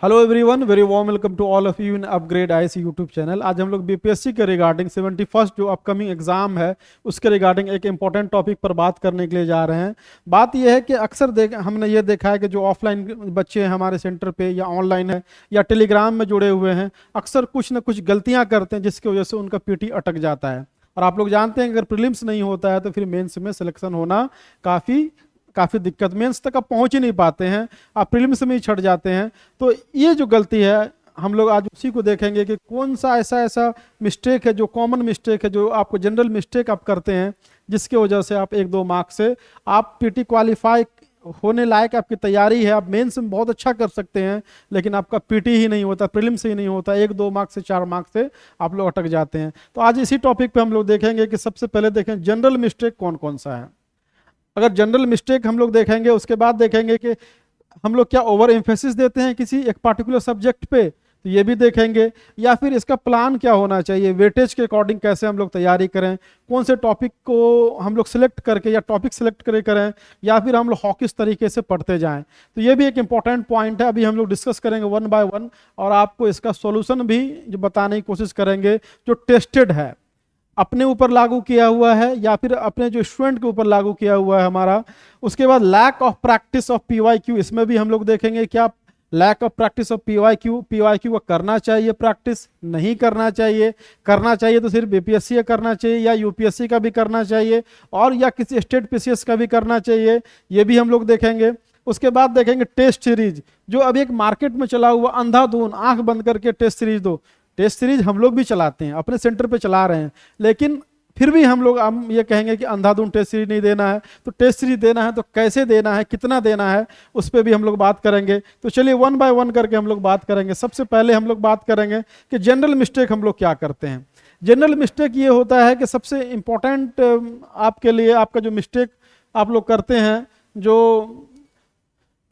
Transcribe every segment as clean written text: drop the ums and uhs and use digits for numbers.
Hello everyone, very warm welcome to all of you in upgrade IC YouTube channel. आज हम लोग BPSC के regarding 71st जो upcoming exam है उसके रिगार्डिंग एक इंपॉर्टेंट टॉपिक पर बात करने के लिए जा रहे हैं। बात यह है कि अक्सर हमने ये देखा है कि जो ऑफलाइन बच्चे हैं हमारे सेंटर पे या ऑनलाइन है या टेलीग्राम में जुड़े हुए हैं, अक्सर कुछ ना कुछ गलतियां करते हैं जिसकी वजह से उनका पीटी अटक जाता है। और आप लोग जानते हैं अगर प्रीलिम्स नहीं होता है तो फिर मेंस में सिलेक्शन होना काफ़ी काफ़ी दिक्कत, मेंस तक आप पहुंच ही नहीं पाते हैं, आप प्रीलिम्स में ही छट जाते हैं। तो ये जो गलती है हम लोग आज उसी को देखेंगे कि कौन सा ऐसा मिस्टेक है जो कॉमन मिस्टेक है, जो आपको जनरल मिस्टेक आप करते हैं जिसकी वजह से आप 1-2 मार्क्स से आप पीटी क्वालिफाई होने लायक आपकी तैयारी है, आप मेंस में बहुत अच्छा कर सकते हैं लेकिन आपका पीटी ही नहीं होता, प्रीलिम्स ही नहीं होता, 1-2 मार्क्स से 4 मार्क्स से आप लोग अटक जाते हैं। तो आज इसी टॉपिक पे हम लोग देखेंगे कि सबसे पहले देखें जनरल मिस्टेक कौन कौन सा है। अगर जनरल मिस्टेक हम लोग देखेंगे उसके बाद देखेंगे कि हम लोग क्या ओवर एम्फेसिस देते हैं किसी एक पार्टिकुलर सब्जेक्ट पे, तो ये भी देखेंगे, या फिर इसका प्लान क्या होना चाहिए, वेटेज के अकॉर्डिंग कैसे हम लोग तैयारी करें, कौन से टॉपिक को हम लोग सिलेक्ट करके या टॉपिक सिलेक्ट करके करें, या फिर हम लोग हॉकिस तरीके से पढ़ते जाएं। तो ये भी एक इंपॉर्टेंट पॉइंट है, अभी हम लोग डिस्कस करेंगे 1 बाय 1 और आपको इसका सॉल्यूशन भी जो बताने की कोशिश करेंगे जो टेस्टेड है, अपने ऊपर लागू किया हुआ है या फिर अपने जो स्टूडेंट के ऊपर लागू किया हुआ है हमारा। उसके बाद lack of practice of PYQ, इसमें भी हम लोग देखेंगे क्या lack of practice of PYQ को करना चाहिए, प्रैक्टिस नहीं करना चाहिए, करना चाहिए तो सिर्फ बीपीएससी का करना चाहिए या यूपीएससी का भी करना चाहिए और या किसी स्टेट पीसीएस का भी करना चाहिए, ये भी हम लोग देखेंगे। उसके बाद देखेंगे टेस्ट सीरीज, जो अभी एक मार्केट में चला हुआ अंधाधुन आंख बंद करके टेस्ट सीरीज दो। टेस्ट सीरीज हम लोग भी चलाते हैं, अपने सेंटर पे चला रहे हैं, लेकिन फिर भी हम ये कहेंगे कि अंधाधुन टेस्ट सीरीज नहीं देना है। तो टेस्ट सीरीज देना है तो कैसे देना है, कितना देना है, उस पर भी हम लोग बात करेंगे। तो चलिए 1 बाय 1 करके हम लोग बात करेंगे। सबसे पहले हम लोग बात करेंगे कि जनरल मिस्टेक हम लोग क्या करते हैं। जनरल मिस्टेक ये होता है कि सबसे इंपॉर्टेंट आपके लिए आपका जो मिस्टेक आप लोग करते हैं जो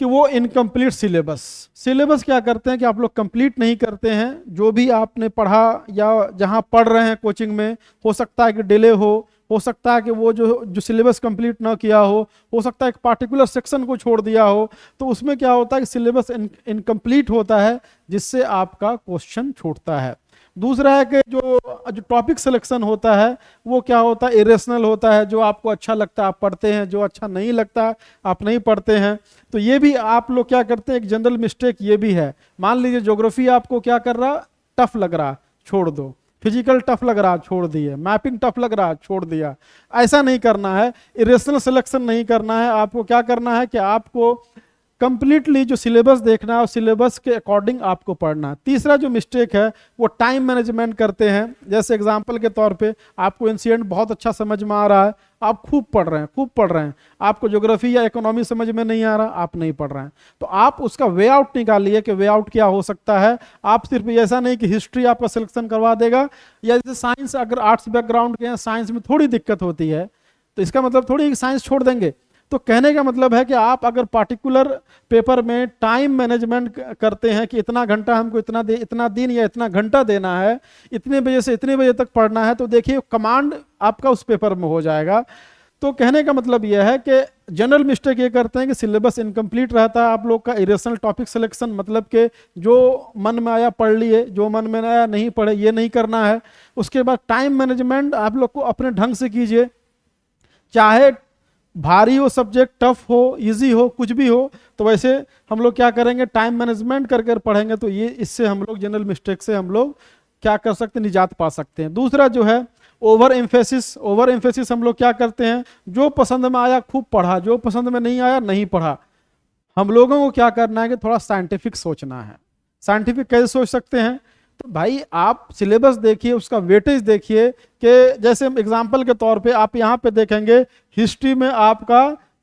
कि वो इनकम्प्लीट सिलेबस क्या करते हैं कि आप लोग कंप्लीट नहीं करते हैं। जो भी आपने पढ़ा या जहां पढ़ रहे हैं कोचिंग में, हो सकता है कि डिले हो सकता है कि वो जो सिलेबस कंप्लीट ना किया हो सकता है एक पार्टिकुलर सेक्शन को छोड़ दिया हो, तो उसमें क्या होता है कि सिलेबस इनकम्प्लीट होता है जिससे आपका क्वेश्चन छूटता है। दूसरा है कि जो टॉपिक सिलेक्शन होता है वो क्या होता है, इरेशनल होता है। जो आपको अच्छा लगता है आप पढ़ते हैं, जो अच्छा नहीं लगता आप नहीं पढ़ते हैं। तो ये भी आप लोग क्या करते हैं, एक जनरल मिस्टेक ये भी है। मान लीजिए ज्योग्राफी आपको क्या कर रहा, टफ लग रहा, छोड़ दो। फिजिकल टफ लग रहा, छोड़ दिए। मैपिंग टफ लग रहा, छोड़ दिया। ऐसा नहीं करना है, इरेशनल सिलेक्शन नहीं करना है। आपको क्या करना है कि आपको कंप्लीटली जो सिलेबस देखना है और सिलेबस के अकॉर्डिंग आपको पढ़ना है। तीसरा जो मिस्टेक है वो टाइम मैनेजमेंट करते हैं। जैसे एग्जांपल के तौर पे आपको एंशिएंट बहुत अच्छा समझ में आ रहा है, आप खूब पढ़ रहे हैं, आपको ज्योग्राफी या इकोनॉमी समझ में नहीं आ रहा, आप नहीं पढ़ रहे हैं, तो आप उसका वे आउट निकालिए कि वे आउट क्या हो सकता है। आप सिर्फ ऐसा नहीं कि हिस्ट्री आपका सिलेक्शन करवा देगा, या जैसे साइंस, अगर आर्ट्स बैकग्राउंड के हैं, साइंस में थोड़ी दिक्कत होती है तो इसका मतलब थोड़ी साइंस छोड़ देंगे। तो कहने का मतलब है कि आप अगर पार्टिकुलर पेपर में टाइम मैनेजमेंट करते हैं कि इतना घंटा हमको इतना दिन या इतना घंटा देना है, इतने बजे से इतने बजे तक पढ़ना है, तो देखिए कमांड आपका उस पेपर में हो जाएगा। तो कहने का मतलब यह है कि जनरल मिस्टेक ये करते हैं कि सिलेबस इनकम्प्लीट रहता है आप लोग का। इरेशनल टॉपिक सिलेक्शन मतलब कि जो मन में आया पढ़ लिए, जो मन में आया नहीं पढ़े, ये नहीं करना है। उसके बाद टाइम मैनेजमेंट आप लोग को अपने ढंग से कीजिए, चाहे भारी हो सब्जेक्ट, टफ हो, इजी हो, कुछ भी हो, तो वैसे हम लोग क्या करेंगे, टाइम मैनेजमेंट करके पढ़ेंगे। तो ये इससे हम लोग जनरल मिस्टेक से हम लोग क्या कर सकते हैं, निजात पा सकते हैं। दूसरा जो है ओवर एम्फेसिस हम लोग क्या करते हैं, जो पसंद में आया खूब पढ़ा, जो पसंद में नहीं आया नहीं पढ़ा। हम लोगों को क्या करना है कि थोड़ा साइंटिफिक सोचना है। साइंटिफिक कैसे सोच सकते हैं, तो भाई आप सिलेबस देखिए, उसका वेटेज देखिए कि जैसे एग्जांपल के तौर पे आप यहाँ पे देखेंगे हिस्ट्री में आपका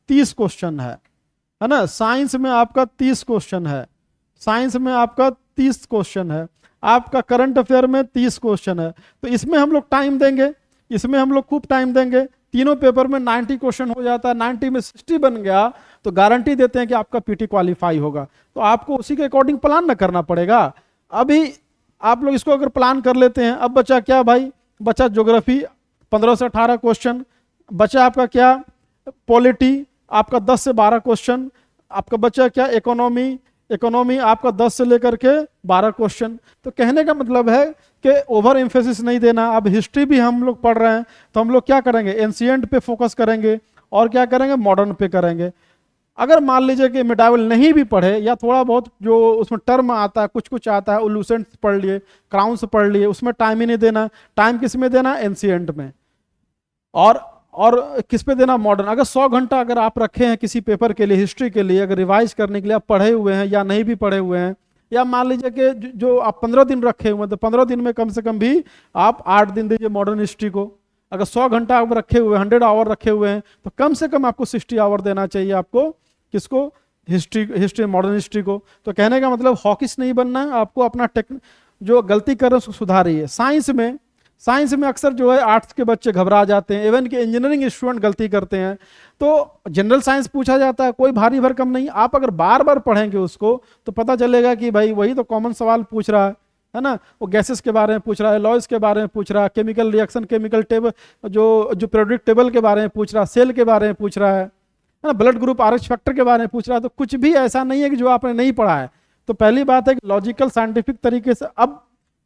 30 क्वेश्चन है ना, साइंस में आपका 30 क्वेश्चन है, साइंस में आपका 30 क्वेश्चन है, आपका करंट अफेयर में 30 क्वेश्चन है। तो इसमें हम लोग टाइम देंगे, इसमें हम लोग खूब टाइम देंगे। तीनों पेपर में 90 क्वेश्चन हो जाता है, 90 में 60 बन गया तो गारंटी देते हैं कि आपका पीटी क्वालिफाई होगा। तो आपको उसी के अकॉर्डिंग प्लान ना करना पड़ेगा। अभी आप लोग इसको अगर प्लान कर लेते हैं, अब बचा क्या भाई, बचा ज्योग्राफी 15 से 18 क्वेश्चन, बचा आपका क्या पॉलिटी आपका 10 से 12 क्वेश्चन, आपका बचा क्या इकोनॉमी इकोनॉमी आपका 10 से लेकर के 12 क्वेश्चन। तो कहने का मतलब है कि ओवर एम्फेसिस नहीं देना। अब हिस्ट्री भी हम लोग पढ़ रहे हैं तो हम लोग क्या करेंगे, एंशिएंट पे फोकस करेंगे और क्या करेंगे, मॉडर्न पे करेंगे। अगर मान लीजिए कि मिडावल नहीं भी पढ़े या थोड़ा बहुत जो उसमें टर्म आता है, कुछ कुछ आता है, वो लूसेंट पढ़ लिए, क्राउन्स पढ़ लिए, उसमें टाइम ही नहीं देना। टाइम किस में देना, एंशिएंट में। और किस पे देना, मॉडर्न। अगर 100 घंटा अगर आप रखे हैं किसी पेपर के लिए, हिस्ट्री के लिए, अगर रिवाइज करने के लिए आप पढ़े हुए हैं या नहीं भी पढ़े हुए हैं, या मान लीजिए कि जो आप 15 दिन रखे हुए हैं, तो 15 दिन में कम से कम भी आप 8 दिन दीजिए मॉडर्न हिस्ट्री को। अगर 100 घंटा आप रखे हुए हैं, 100 आवर रखे हुए हैं, तो कम से कम आपको 60 आवर देना चाहिए आपको, किसको, हिस्ट्री मॉडर्न हिस्ट्री को। तो कहने का मतलब हॉकिश नहीं बनना है आपको, अपना जो गलती कर रहे हैं उसको सुधारिए। साइंस में अक्सर जो है आर्ट्स के बच्चे घबरा जाते हैं, इवन कि इंजीनियरिंग स्टूडेंट गलती करते हैं। तो जनरल साइंस पूछा जाता है, कोई भारी भरकम नहीं। आप अगर बार बार पढ़ेंगे उसको तो पता चलेगा कि भाई वही तो कॉमन सवाल पूछ रहा है ना। वो गैसेस के बारे में पूछ रहा है, लॉज के बारे में पूछ रहा है, केमिकल रिएक्शन, केमिकल टेबल, जो पीरियोडिक टेबल के बारे में पूछ रहा है, सेल के बारे में पूछ रहा है ना, ब्लड ग्रुप, RH फैक्टर के बारे में पूछ रहा है। तो कुछ भी ऐसा नहीं है कि जो आपने नहीं पढ़ा है। तो पहली बात है कि लॉजिकल साइंटिफिक तरीके से अब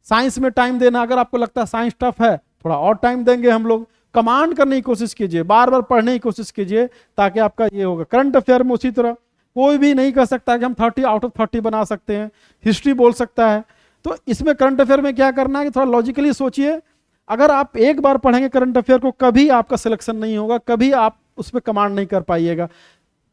साइंस में टाइम देना। अगर आपको लगता है साइंस टफ है, थोड़ा और टाइम देंगे हम लोग। कमांड करने की कोशिश कीजिए, बार बार पढ़ने की कोशिश कीजिए, ताकि आपका ये होगा। करंट अफेयर में उसी तरह, कोई भी नहीं कह सकता कि हम 30 आउट ऑफ 30 बना सकते हैं, हिस्ट्री बोल सकता है। तो इसमें करंट अफेयर में क्या करना है कि थोड़ा लॉजिकली सोचिए। अगर आप एक बार पढ़ेंगे करंट अफेयर को, कभी आपका सिलेक्शन नहीं होगा, कभी आप उस पर कमांड नहीं कर पाइएगा।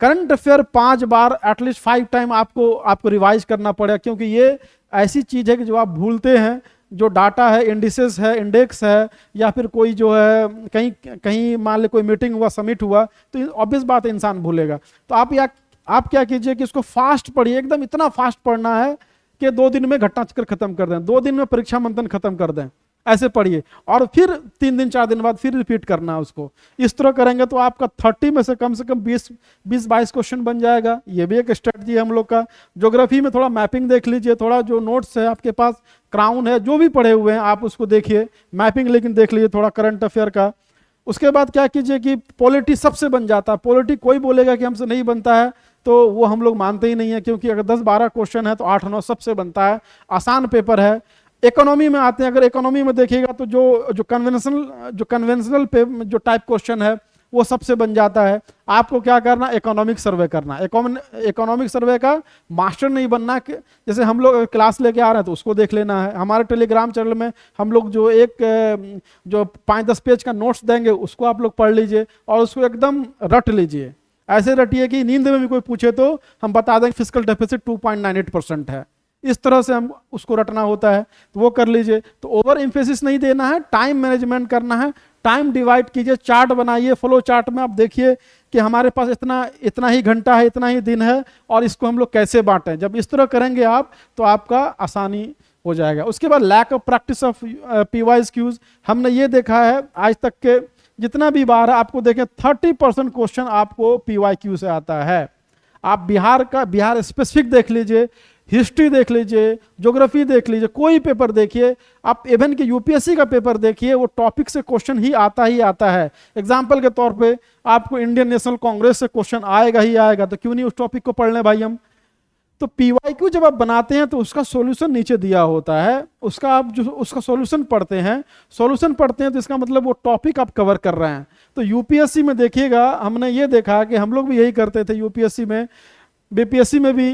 करंट अफेयर 5 बार, एटलीस्ट 5 टाइम आपको रिवाइज करना पड़ेगा, क्योंकि ये ऐसी चीज है कि जो आप भूलते हैं, जो डाटा है, इंडिसेस है, इंडेक्स है, या फिर कोई जो है कहीं कहीं मान ले कोई मीटिंग हुआ, सबमिट हुआ, तो ऑब्वियस बात है इंसान भूलेगा। तो आप क्या कीजिए कि इसको फास्ट पढ़िए, एकदम इतना फास्ट पढ़ना है कि 2 दिन में घटना चक्र खत्म कर दें, 2 दिन में परीक्षा मंथन खत्म कर दें, ऐसे पढ़िए। और फिर 3 दिन 4 दिन बाद फिर रिपीट करना है उसको। इस तरह करेंगे तो आपका 30 में से कम 20-22 क्वेश्चन बन जाएगा। ये भी एक स्ट्रेटजी है हम लोग का। ज्योग्राफी में थोड़ा मैपिंग देख लीजिए, थोड़ा जो नोट्स है आपके पास, क्राउन है, जो भी पढ़े हुए हैं आप उसको देखिए, मैपिंग लेकिन देख लीजिए थोड़ा करंट अफेयर का। उसके बाद क्या कीजिए कि पॉलिटी सबसे बन जाता है। पॉलिटी कोई बोलेगा कि हमसे नहीं बनता है तो वो हम लोग मानते ही नहीं है, क्योंकि अगर 10-12 क्वेश्चन है तो 8-9 सबसे बनता है, आसान पेपर है। इकोनॉमी में आते हैं, अगर इकोनॉमी में देखिएगा तो जो कन्वेंशनल पे जो टाइप क्वेश्चन है वो सबसे बन जाता है। आपको क्या करना, इकोनॉमिक सर्वे करना। इकोनॉमिक सर्वे का मास्टर नहीं बनना, जैसे हम लोग क्लास लेके आ रहे हैं तो उसको देख लेना है। हमारे टेलीग्राम चैनल में हम लोग जो 5-10 पेज का नोट्स देंगे उसको आप लोग पढ़ लीजिए और उसको एकदम रट लीजिए। ऐसे रटिए कि नींद में भी कोई पूछे तो हम बता दें फिस्कल डेफिसिट 2.98% है। इस तरह से हम उसको रटना होता है, तो वो कर लीजिए। तो ओवर एम्फेसिस नहीं देना है, टाइम मैनेजमेंट करना है। टाइम डिवाइड कीजिए, चार्ट बनाइए, फ्लो चार्ट में आप देखिए कि हमारे पास इतना ही घंटा है, इतना ही दिन है, और इसको हम लोग कैसे बांटें। जब इस तरह करेंगे आप तो आपका आसानी हो जाएगा। उसके बाद lack of practice of PYQs, हमने ये देखा है आज तक के जितना भी बार है, आपको देखें 30% क्वेश्चन आपको PYQ से आता है। आप बिहार स्पेसिफिक देख लीजिए, हिस्ट्री देख लीजिए, ज्योग्राफी देख लीजिए, कोई पेपर देखिए आप, इवन के UPSC का पेपर देखिए, वो टॉपिक से क्वेश्चन ही आता है। एग्जाम्पल के तौर पे आपको इंडियन नेशनल कांग्रेस से क्वेश्चन आएगा ही आएगा, तो क्यों नहीं उस टॉपिक को पढ़ लें भाई हम। तो PYQ जब आप बनाते हैं तो उसका सॉल्यूशन नीचे दिया होता है, उसका सॉल्यूशन पढ़ते हैं तो इसका मतलब वो टॉपिक आप कवर कर रहे हैं। तो UPSC में देखिएगा, हमने ये देखा कि हम लोग भी यही करते थे UPSC में, BPSC में भी,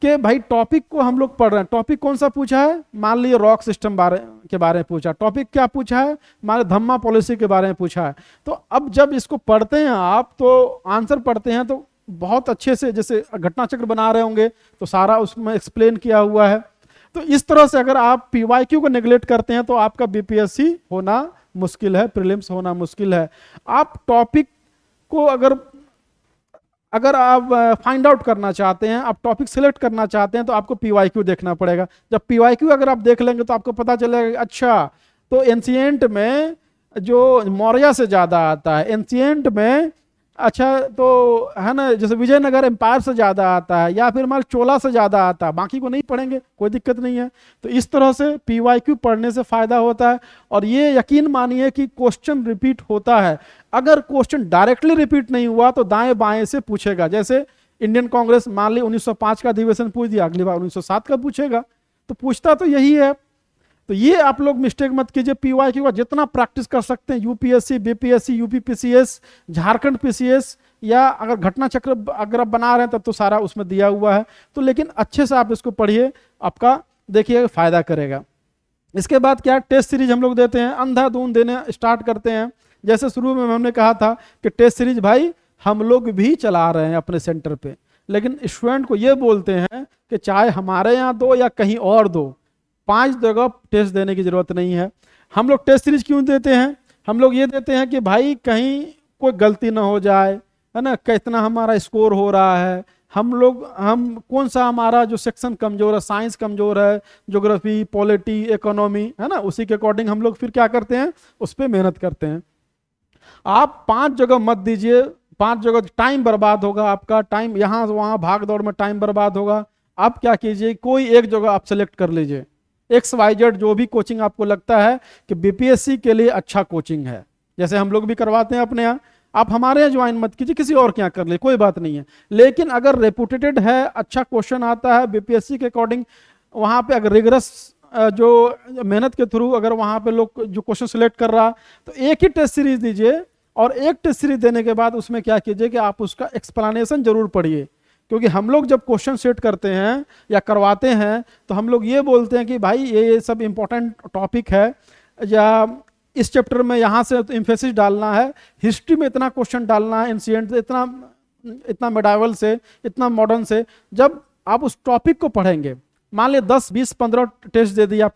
कि भाई टॉपिक को हम लोग पढ़ रहे हैं। टॉपिक कौन सा पूछा है, मान लीजिए रॉक सिस्टम के बारे में पूछा, टॉपिक क्या पूछा है, हमारे धम्मा पॉलिसी के बारे में पूछा है। तो अब जब इसको पढ़ते हैं आप, तो आंसर पढ़ते हैं तो बहुत अच्छे से, जैसे घटना चक्र बना रहे होंगे तो सारा उसमें एक्सप्लेन किया हुआ है। तो इस तरह से अगर आप PYQ को नेग्लेक्ट करते हैं तो आपका BPSC होना मुश्किल है, प्रीलिम्स होना मुश्किल है। आप टॉपिक को अगर आप फाइंड आउट करना चाहते हैं, आप टॉपिक सिलेक्ट करना चाहते हैं, तो आपको PYQ देखना पड़ेगा। जब PYQ अगर आप देख लेंगे तो आपको पता चलेगा अच्छा तो एंशिएंट में जो मौर्य से ज़्यादा आता है, एंशिएंट में अच्छा तो है ना, जैसे विजयनगर एम्पायर से ज़्यादा आता है, या फिर हमारे चोला से ज़्यादा आता है, बाकी को नहीं पढ़ेंगे, कोई दिक्कत नहीं है। तो इस तरह से PYQ पढ़ने से फ़ायदा होता है। और ये यकीन मानिए कि क्वेश्चन रिपीट होता है। अगर क्वेश्चन डायरेक्टली रिपीट नहीं हुआ तो दाएं बाएं से पूछेगा। जैसे इंडियन कांग्रेस मान ली 1905 का अधिवेशन पूछ दिया, अगली बार 1907 का पूछेगा, तो पूछता तो यही है। तो ये आप लोग मिस्टेक मत कीजिए, पीवाईक्यू का जितना प्रैक्टिस कर सकते हैं, UPSC, BPSC, UP PCS, Jharkhand PCS, या अगर घटना चक्र अगर आप बना रहे हैं तब तो सारा उसमें दिया हुआ है। तो लेकिन अच्छे से आप इसको पढ़िए, आपका देखिए फायदा करेगा। इसके बाद क्या टेस्ट सीरीज हम लोग देते हैं, अंधाधुंध देने स्टार्ट करते हैं। जैसे शुरू में हमने कहा था कि टेस्ट सीरीज भाई हम लोग भी चला रहे हैं अपने सेंटर पे, लेकिन स्टूडेंट को ये बोलते हैं कि चाहे हमारे यहाँ दो या कहीं और दो, 5 जगह टेस्ट देने की जरूरत नहीं है। हम लोग टेस्ट सीरीज क्यों देते हैं? हम लोग ये देते हैं कि भाई कहीं कोई गलती ना हो जाए, है ना, कितना हमारा स्कोर हो रहा है, हम कौन सा हमारा जो सेक्शन कमजोर है, साइंस कमजोर है, ज्योग्राफी, पॉलिटी, इकोनॉमी, है ना, उसी के अकॉर्डिंग हम लोग फिर क्या करते हैं, उस पर मेहनत करते हैं। आप 5 जगह मत दीजिए, 5 जगह टाइम बर्बाद होगा आपका, टाइम यहाँ वहाँ भाग दौड़ में टाइम बर्बाद होगा। आप क्या कीजिए, कोई एक जगह आप सेलेक्ट कर लीजिए, XYZ जो भी कोचिंग आपको लगता है कि बीपीएससी के लिए अच्छा कोचिंग है, जैसे हम लोग भी करवाते हैं अपने यहाँ। आप हमारे यहाँ ज्वाइन मत कीजिए, किसी और के यहाँ कर ले, कोई बात नहीं है। लेकिन अगर रेपुटेटेड है, अच्छा क्वेश्चन आता है बीपीएससी के अकॉर्डिंग, वहाँ पे अगर रिगरस जो मेहनत के थ्रू अगर वहाँ पे लोग जो क्वेश्चन सिलेक्ट कर रहा, तो एक ही टेस्ट सीरीज दीजिए, और एक टेस्ट सीरीज देने के बाद उसमें क्या कीजिए कि आप उसका एक्सप्लेनेशन जरूर पढ़िए। क्योंकि हम लोग जब क्वेश्चन सेट करते हैं या करवाते हैं तो हम लोग ये बोलते हैं कि भाई ये सब इंपॉर्टेंट टॉपिक है, या इस चैप्टर में यहाँ से तो एम्फेसिस डालना है, हिस्ट्री में इतना क्वेश्चन डालना है, एंशिएंट से इतना मेडावल से, इतना मॉडर्न से। जब आप उस टॉपिक को पढ़ेंगे, मान लिया 10, 20, 15 टेस्ट दे दिए आप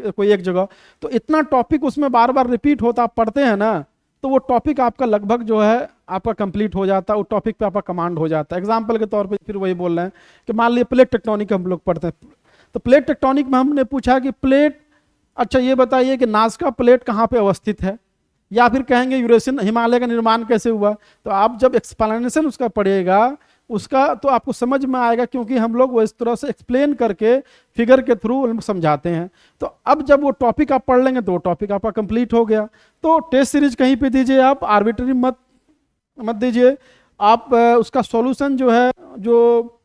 कोई एक जगह, तो इतना टॉपिक उसमें बार बार रिपीट होता, आप पढ़ते हैं ना, तो वो टॉपिक आपका लगभग जो है आपका कंप्लीट हो जाता है, वो टॉपिक पे आपका कमांड हो जाता है। एग्जांपल के तौर पे फिर वही बोल रहे हैं कि मान लीजिए प्लेट टेक्टोनिक हम लोग पढ़ते हैं, तो प्लेट टेक्टोनिक में हमने पूछा कि प्लेट, अच्छा ये बताइए कि नाज़का प्लेट कहाँ पे अवस्थित है, या फिर कहेंगे यूरेशियन हिमालय का निर्माण कैसे हुआ। तो आप जब एक्सप्लेनेशन उसका पढ़िएगा, उसका तो आपको समझ में आएगा, क्योंकि हम लोग वो इस तरह से एक्सप्लेन करके फिगर के थ्रू समझाते हैं। तो अब जब वो टॉपिक आप पढ़ लेंगे तो वो टॉपिक आपका कंप्लीट हो गया। तो टेस्ट सीरीज कहीं पे दीजिए, आप आर्बिट्ररी मत दीजिए, आप उसका सॉल्यूशन जो है जो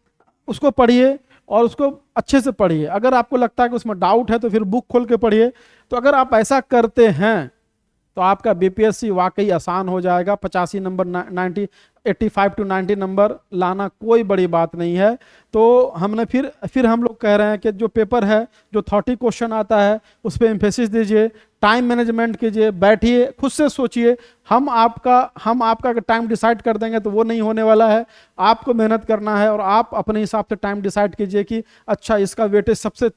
उसको पढ़िए और उसको अच्छे से पढ़िए। अगर आपको लगता है कि उसमें डाउट है तो फिर बुक खोल के पढ़िए। तो अगर आप ऐसा करते हैं तो आपका बीपीएससी वाकई आसान हो जाएगा। 85 नंबर 85 to 90 नंबर लाना कोई बड़ी बात नहीं है। तो हमने फिर हम लोग कह रहे हैं कि जो पेपर है, जो 30 क्वेश्चन आता है, उस पर एम्फेसिस दीजिए, टाइम मैनेजमेंट कीजिए, बैठिए, खुद से सोचिए। हम आपका अगर टाइम डिसाइड कर देंगे तो वो नहीं होने वाला है। आपको मेहनत करना है और आप अपने हिसाब से टाइम डिसाइड कीजिए कि अच्छा इसका वेटेज सबसे,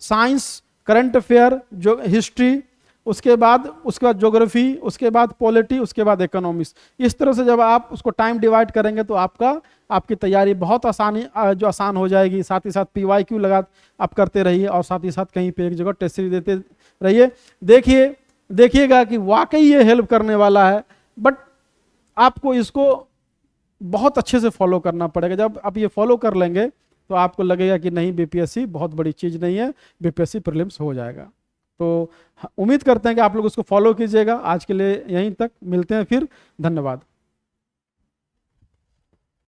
साइंस, करंट अफेयर, जो हिस्ट्री, उसके बाद ज्योग्राफी, उसके बाद पॉलिटी, उसके बाद इकोनॉमिक्स। इस तरह से जब आप उसको टाइम डिवाइड करेंगे तो आपकी तैयारी बहुत आसान हो जाएगी। साथ ही साथ पीवाईक्यू आप करते रहिए और साथ ही साथ कहीं पे एक जगह टेस्ट सीरीज देते रहिए। देखिएगा कि वाकई ये हेल्प करने वाला है। बट आपको इसको बहुत अच्छे से फॉलो करना पड़ेगा। जब आप ये फॉलो कर लेंगे तो आपको लगेगा कि नहीं, बीपीएससी बहुत बड़ी चीज़ नहीं है, बीपीएससी प्रीलिम्स हो जाएगा। तो उम्मीद करते हैं कि आप लोग उसको फॉलो कीजिएगा। आज के लिए यहीं तक, मिलते हैं फिर, धन्यवाद।